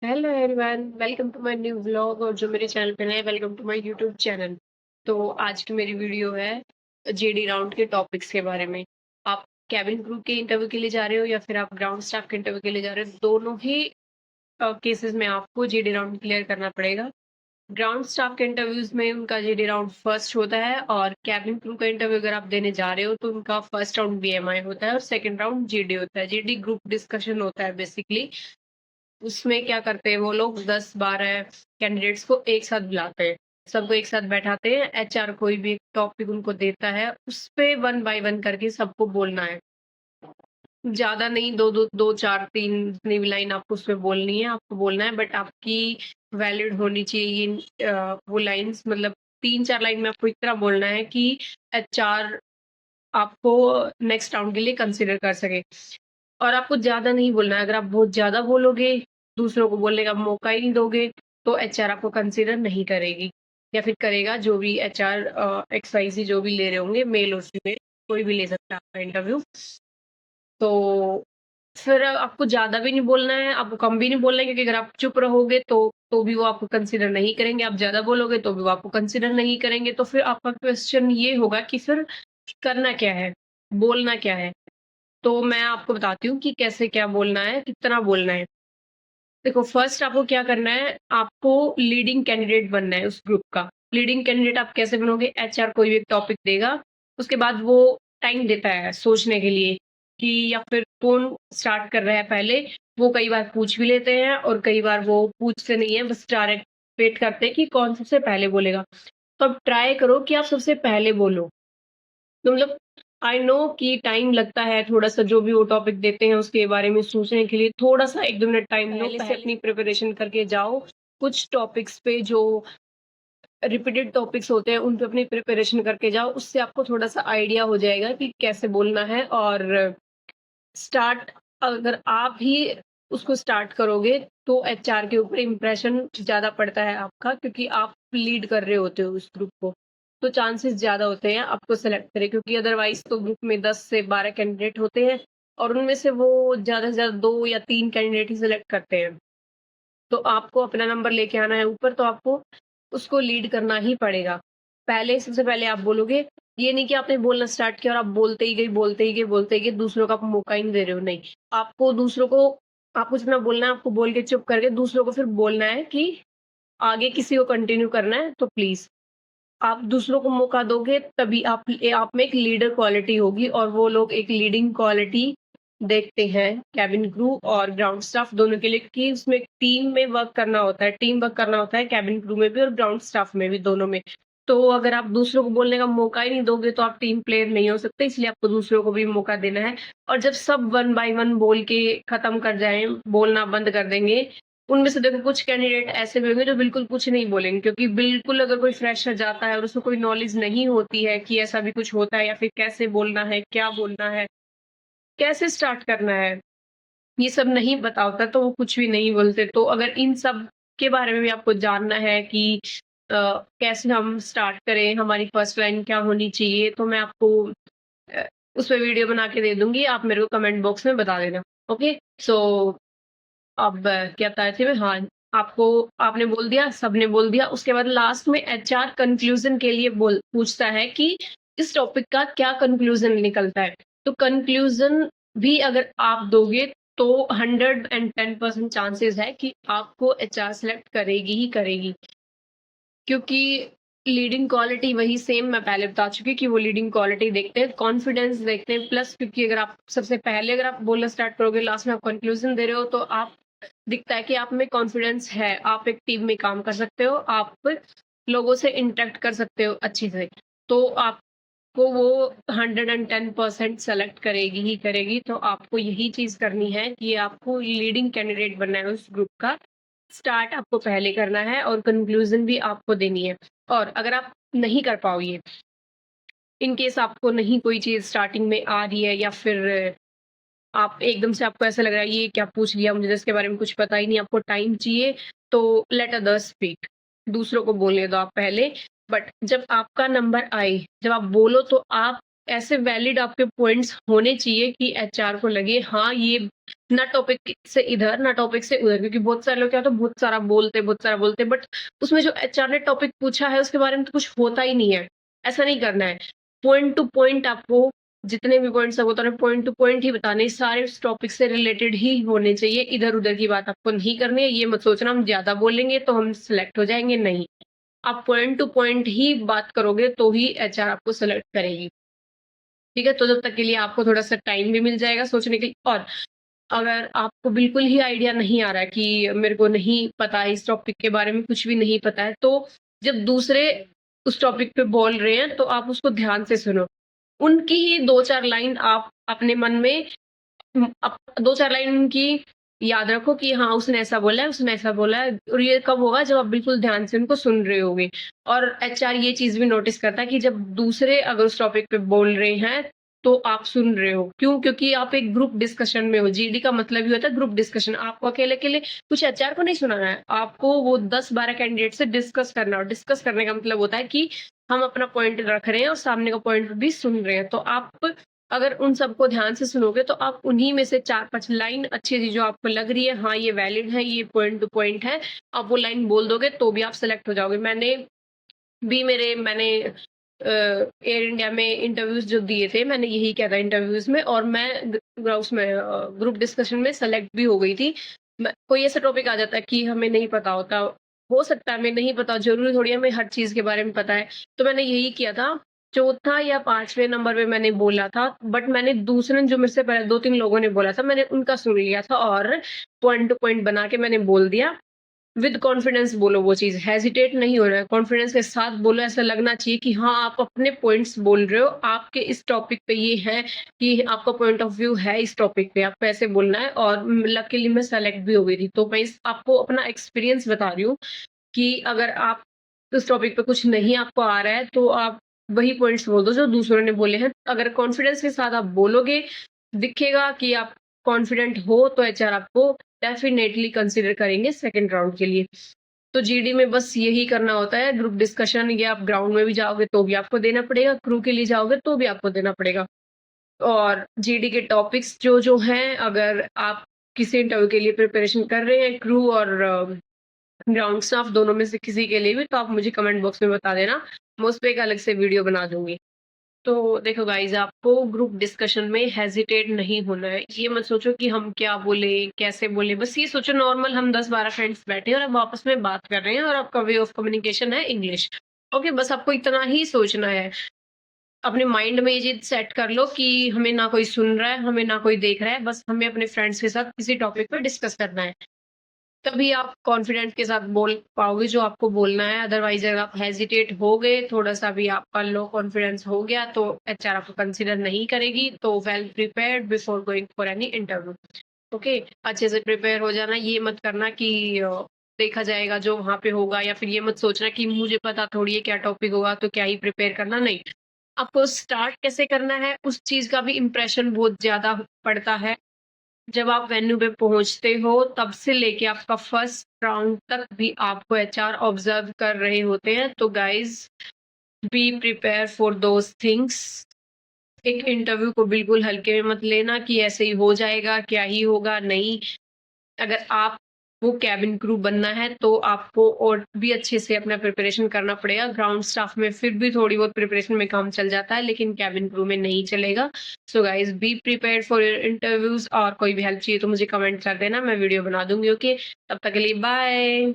Hello everyone, welcome to my new vlog. और जो मेरे चैनल पे नए, welcome to my YouTube channel. तो आज की मेरी वीडियो है जेडी राउंड के टॉपिक्स के बारे में। आप कैबिन क्रू के इंटरव्यू के लिए जा रहे हो या फिर आप ग्राउंड स्टाफ के इंटरव्यू के लिए जा रहे हो, दोनों ही केसेस में आपको जेडी राउंड क्लियर करना पड़ेगा। ग्राउंड स्टाफ के इंटरव्यूज में उनका जेडी राउंड फर्स्ट होता है, और कैबिन क्रू का इंटरव्यू अगर आप देने जा रहे हो तो उनका फर्स्ट राउंड बीएमआई होता है और सेकंड राउंड जीडी होता है। जीडी ग्रुप डिस्कशन होता है बेसिकली। उसमें क्या करते हैं वो लोग, 10-12 कैंडिडेट्स को एक साथ बुलाते हैं, सबको एक साथ बैठाते हैं। एचआर कोई भी टॉपिक उनको देता है, उस पे 1 बाय 1 करके सबको बोलना है। ज़्यादा नहीं, 2, 4, 3 जितनी भी लाइन आपको उसमें बोलनी है, आपको बोलना है, बट आपकी वैलिड होनी चाहिए वो लाइन्स। मतलब 3-4 लाइन में आपको इतना बोलना है कि एचआर आपको नेक्स्ट राउंड के लिए कंसिडर कर सके। और आपको ज़्यादा नहीं बोलना है। अगर आप बहुत ज़्यादा बोलोगे, दूसरों को बोलने का मौका ही नहीं दोगे, तो एचआर आपको कंसिडर नहीं करेगी, या फिर करेगा जो भी एचआर एक्सवाईज़ी जो भी ले रहे होंगे, मेल और फीमेल, कोई भी ले सकता है आपका इंटरव्यू। तो फिर आपको ज़्यादा भी नहीं बोलना है, आपको कम भी नहीं बोलना है, क्योंकि अगर आप चुप रहोगे तो भी वो आपको कंसिडर नहीं करेंगे, आप ज़्यादा बोलोगे तो भी वो आपको कंसिडर नहीं करेंगे। तो फिर आपका क्वेश्चन ये होगा कि फिर करना क्या है? बोलना क्या है? तो मैं आपको बताती हूँ कि कैसे क्या बोलना है, कितना बोलना है। देखो, फर्स्ट आपको क्या करना है, आपको लीडिंग कैंडिडेट बनना है उस ग्रुप का। लीडिंग कैंडिडेट आप कैसे बनोगे? एचआर कोई भी एक टॉपिक देगा, उसके बाद वो टाइम देता है सोचने के लिए कि या फिर कौन स्टार्ट कर रहा है पहले। वो कई बार पूछ भी लेते हैं और कई बार वो पूछते नहीं है, बस डायरेक्ट वेट करते हैं कि कौन सबसे पहले बोलेगा। तो अब ट्राई करो कि आप सबसे पहले बोलो। तो मतलब आई नो कि टाइम लगता है थोड़ा-सा, जो भी वो टॉपिक देते हैं उसके बारे में सोचने के लिए थोड़ा-सा 1-2 मिनट टाइम लो, पहले से अपनी प्रिपरेशन करके जाओ। कुछ टॉपिक्स पे जो रिपीटेड टॉपिक्स होते हैं उन पे अपनी प्रिपरेशन करके जाओ, उससे आपको थोड़ा-सा आइडिया हो जाएगा कि कैसे बोलना है। और स्टार्ट अगर आप ही उसको स्टार्ट करोगे तो एचआर के ऊपर इम्प्रेशन ज़्यादा पड़ता है आपका, क्योंकि आप लीड कर रहे होते हो उस ग्रुप को। तो चांसेस ज़्यादा होते हैं आपको सेलेक्ट करें, क्योंकि अदरवाइज़ तो ग्रुप में 10 से 12 कैंडिडेट होते हैं और उनमें से वो ज़्यादा से ज़्यादा 2 या 3 कैंडिडेट ही सेलेक्ट करते हैं। तो आपको अपना नंबर लेके आना है ऊपर, तो आपको उसको लीड करना ही पड़ेगा। पहले सबसे पहले आप बोलोगे, ये नहीं कि आपने बोलना स्टार्ट किया और आप बोलते ही गए, बोलते ही गए, बोलते ही गए, दूसरों को आप मौका ही नहीं दे रहे हो, नहीं। आपको दूसरों को आपको जितना बोलना है, आपको बोल के चुप करके दूसरों को फिर बोलना है कि आगे किसी को कंटिन्यू करना है तो प्लीज़। आप दूसरों को मौका दोगे तभी आप में एक लीडर क्वालिटी होगी, और वो लोग एक लीडिंग क्वालिटी देखते हैं कैबिन क्रू और ग्राउंड स्टाफ दोनों के लिए, कि उसमें टीम में वर्क करना होता है, टीम वर्क करना होता है कैबिन क्रू में भी और ग्राउंड स्टाफ में भी, दोनों में। तो अगर आप दूसरों को बोलने का मौका ही नहीं दोगे तो आप टीम प्लेयर नहीं हो सकते, इसलिए आपको दूसरों को भी मौका देना है। और जब सब 1 बाय 1 बोल के खत्म कर जाएँ, बोलना बंद कर देंगे, उनमें से देखो कुछ कैंडिडेट ऐसे भी होंगे जो बिल्कुल कुछ नहीं बोलेंगे, क्योंकि बिल्कुल अगर कोई फ्रेशर जाता है और उसको कोई नॉलेज नहीं होती है कि ऐसा भी कुछ होता है या फिर कैसे बोलना है, क्या बोलना है, कैसे स्टार्ट करना है, ये सब नहीं पता होता तो वो कुछ भी नहीं बोलते। तो अगर इन सब के बारे में भी आपको जानना है कि कैसे हम स्टार्ट करें, हमारी फर्स्ट लाइन क्या होनी चाहिए, तो मैं आपको अ, उस पे वीडियो बना के दे दूँगी, आप मेरे को कमेंट बॉक्स में बता देना। ओके? सो अब क्या बता रही थी मैं? हाँ, आपने बोल दिया, सबने बोल दिया, उसके बाद लास्ट में एचआर कन्क्लूज़न के लिए बोल पूछता है कि इस टॉपिक का क्या कन्क्लूज़न निकलता है। तो कन्क्लूज़न भी अगर आप दोगे तो 110% चांसेस है कि आपको एचआर सेलेक्ट करेगी ही करेगी। क्योंकि लीडिंग क्वालिटी वही सेम मैं पहले बता चुकी कि वो लीडिंग क्वालिटी देखते हैं, कॉन्फिडेंस देखते हैं, प्लस क्योंकि अगर आप सबसे पहले अगर आप बोलना स्टार्ट करोगे, लास्ट में आप कंक्लूज़न दे रहे हो, तो आप दिखता है कि आप में कॉन्फिडेंस है, आप एक टीम में काम कर सकते हो, आप लोगों से इंटरैक्ट कर सकते हो अच्छे से। तो आपको वो 110% सेलेक्ट करेगी ही करेगी, तो आपको यही चीज़ करनी है कि आपको लीडिंग कैंडिडेट बनना है उस ग्रुप का। स्टार्ट आपको पहले करना है और कंक्लूज़न भी आपको देनी है। और अगर आप नहीं कर पाओ ये, इन केस आपको नहीं कोई चीज़ स्टार्टिंग में आ रही है, या फिर आप एकदम से आपको ऐसा लग रहा है ये क्या पूछ लिया, मुझे तो इसके बारे में कुछ पता ही नहीं, आपको टाइम चाहिए, तो लेट अदर्स स्पीक, दूसरों को बोलने दो आप पहले। बट जब आपका नंबर आए, जब आप बोलो, तो आप ऐसे वैलिड आपके पॉइंट्स होने चाहिए कि एचआर को लगे हाँ, ये ना टॉपिक से इधर, ना टॉपिक से उधर, क्योंकि बहुत सारे लोग क्या होता है बहुत सारा बोलते, बट उसमें जो एचआर ने टॉपिक पूछा है उसके बारे में तो कुछ होता ही नहीं है। ऐसा नहीं करना है। पॉइंट टू पॉइंट आपको जितने भी पॉइंट्स हैं वो तो पॉइंट टू पॉइंट ही बताने, सारे उस टॉपिक से रिलेटेड ही होने चाहिए। इधर-उधर की बात आपको नहीं करनी है। ये मत सोचना हम ज़्यादा बोलेंगे तो हम सिलेक्ट हो जाएँगे, नहीं। आप पॉइंट टू पॉइंट ही बात करोगे तो ही एचआर आपको सेलेक्ट करेगी। ठीक है? तो जब तक के लिए आपको थोड़ा-सा टाइम भी मिल जाएगा सोचने के लिए। और अगर आपको बिल्कुल ही आइडिया नहीं आ रहा है कि मेरे को नहीं पता है, इस टॉपिक के बारे में कुछ भी नहीं पता है, तो जब दूसरे उस टॉपिक पे बोल रहे हैं तो आप उसको ध्यान से सुनो। उनकी ही 2-4 लाइन आप अपने मन में 2-4 लाइन उनकी याद रखो कि हाँ, उसने ऐसा बोला है, उसने ऐसा बोला है, और ये कब होगा जब आप बिल्कुल ध्यान से उनको सुन रहे होगे। और एचआर ये चीज़ भी नोटिस करता है कि जब दूसरे अगर उस टॉपिक पे बोल रहे हैं, तो आप सुन रहे हो। क्यों? क्योंकि आप एक ग्रुप डिस्कशन में हो। जीडी का मतलब ही होता है ग्रुप डिस्कशन। आपको अकेले-अकेले कुछ एचआर को नहीं सुनाना है, आपको वो 10-12 कैंडिडेट से डिस्कस करना है। और डिस्कस करने का मतलब होता है कि हम अपना पॉइंट रख रहे हैं और सामने का पॉइंट भी सुन रहे हैं। तो आप अगर उन सबको ध्यान से सुनोगे तो आप उन्हीं में से 4-5 लाइन अच्छी-सी जो आपको लग रही है, हाँ, ये वैलिड है, ये पॉइंट टू पॉइंट है, आप वो लाइन बोल दोगे तो भी आप सेलेक्ट हो जाओगे। मैंने एयर इंडिया में इंटरव्यूज़ जो दिए थे, मैंने यही किया था इंटरव्यूज़ में, और मैं उसमें ग्रुप डिस्कशन में सेलेक्ट भी हो गई थी। कोई ऐसा टॉपिक आ जाता है कि हमें नहीं पता होता, हो सकता है हमें नहीं पता, ज़रूरी थोड़ी है हमें हर चीज़ के बारे में पता है। तो मैंने यही किया था, चौथा या 5वें नंबर पे मैंने बोला था, बट मैंने दूसरे जो मेरे से पहले 2-3 लोगों ने बोला था, मैंने उनका सुन लिया था और पॉइंट टू पॉइंट बना के मैंने बोल दिया। विद कॉन्फिडेंस बोलो वो चीज़, हेजिटेट नहीं होना है, कॉन्फिडेंस के साथ बोलो, ऐसा लगना चाहिए कि हाँ, आप अपने पॉइंट्स बोल रहे हो, आपके इस टॉपिक पे ये है कि आपका पॉइंट ऑफ व्यू है इस टॉपिक पे, आपको ऐसे बोलना है। और लकीली मैं सेलेक्ट भी हो गई थी, तो मैं इस आपको अपना एक्सपीरियंस बता रही हूँ कि अगर आप उस टॉपिक पे कुछ नहीं आपको आ रहा है, तो आप वही पॉइंट्स बोल दो जो दूसरों ने बोले हैं। अगर कॉन्फिडेंस के साथ आप बोलोगे, दिखेगा कि आप कॉन्फिडेंट हो, तो एचआर आपको डेफिनिटली कंसीडर करेंगे सेकंड राउंड के लिए। तो जीडी में बस यही करना होता है, ग्रुप डिस्कशन, या आप ग्राउंड में भी जाओगे तो भी आपको देना पड़ेगा, क्रू के लिए जाओगे तो भी आपको देना पड़ेगा। और जीडी के टॉपिक्स जो हैं, अगर आप किसी इंटरव्यू के लिए प्रिपरेशन कर रहे हैं, क्रू और ग्राउंड स्टाफ दोनों में से किसी के लिए भी, तो आप मुझे कमेंट बॉक्स में बता देना, मैं उस पे एक अलग से वीडियो बना दूँगी। तो देखो गाइज़, आपको ग्रुप डिस्कशन में हेजिटेट नहीं होना है। ये मत सोचो कि हम क्या बोले, कैसे बोले, बस ये सोचो नॉर्मल हम 10-12 फ्रेंड्स बैठे हैं और अब आपस में बात कर रहे हैं और आपका वे ऑफ कम्युनिकेशन है इंग्लिश। ओके, बस आपको इतना ही सोचना है। अपने माइंड में ये चीज़ सेट कर लो कि हमें ना कोई सुन रहा है, हमें ना कोई देख रहा है, बस हमें अपने फ्रेंड्स के साथ किसी टॉपिक पे डिस्कस करना है। तभी आप कॉन्फिडेंट के साथ बोल पाओगे जो आपको बोलना है। अदरवाइज़ अगर आप हेजिटेट हो गए, थोड़ा-सा भी आपका लो कॉन्फिडेंस हो गया, तो एचआर आपको कंसीडर नहीं करेगी। तो well prepared before going for any interview. Okay, अच्छे से प्रिपेयर हो जाना। ये मत करना कि देखा जाएगा जो वहाँ पे होगा, या फिर ये मत सोचना कि मुझे पता थोड़ी है क्या टॉपिक होगा तो क्या ही प्रिपेयर करना, नहीं। आपको स्टार्ट कैसे करना है उस चीज़ का भी इम्प्रेशन बहुत ज़्यादा पड़ता है। जब आप वेन्यू पे पहुँचते हो, तब से लेके आपका फर्स्ट राउंड तक भी आपको एचआर ऑब्ज़र्व कर रहे होते हैं। तो guys, be prepare for those things. एक इंटरव्यू को बिल्कुल हल्के में मत लेना कि ऐसे ही हो जाएगा, क्या ही होगा, नहीं। अगर आपको केबिन क्रू बनना है, तो आपको और भी अच्छे से अपना प्रिपरेशन करना पड़ेगा। ग्राउंड स्टाफ में फिर भी थोड़ी बहुत प्रिपरेशन में काम चल जाता है, लेकिन केबिन क्रू में नहीं चलेगा। So guys, be prepared for your interviews. और कोई भी हेल्प चाहिए तो मुझे कमेंट कर देना, मैं वीडियो बना दूँगी। ओके, तब तक के लिए बाय।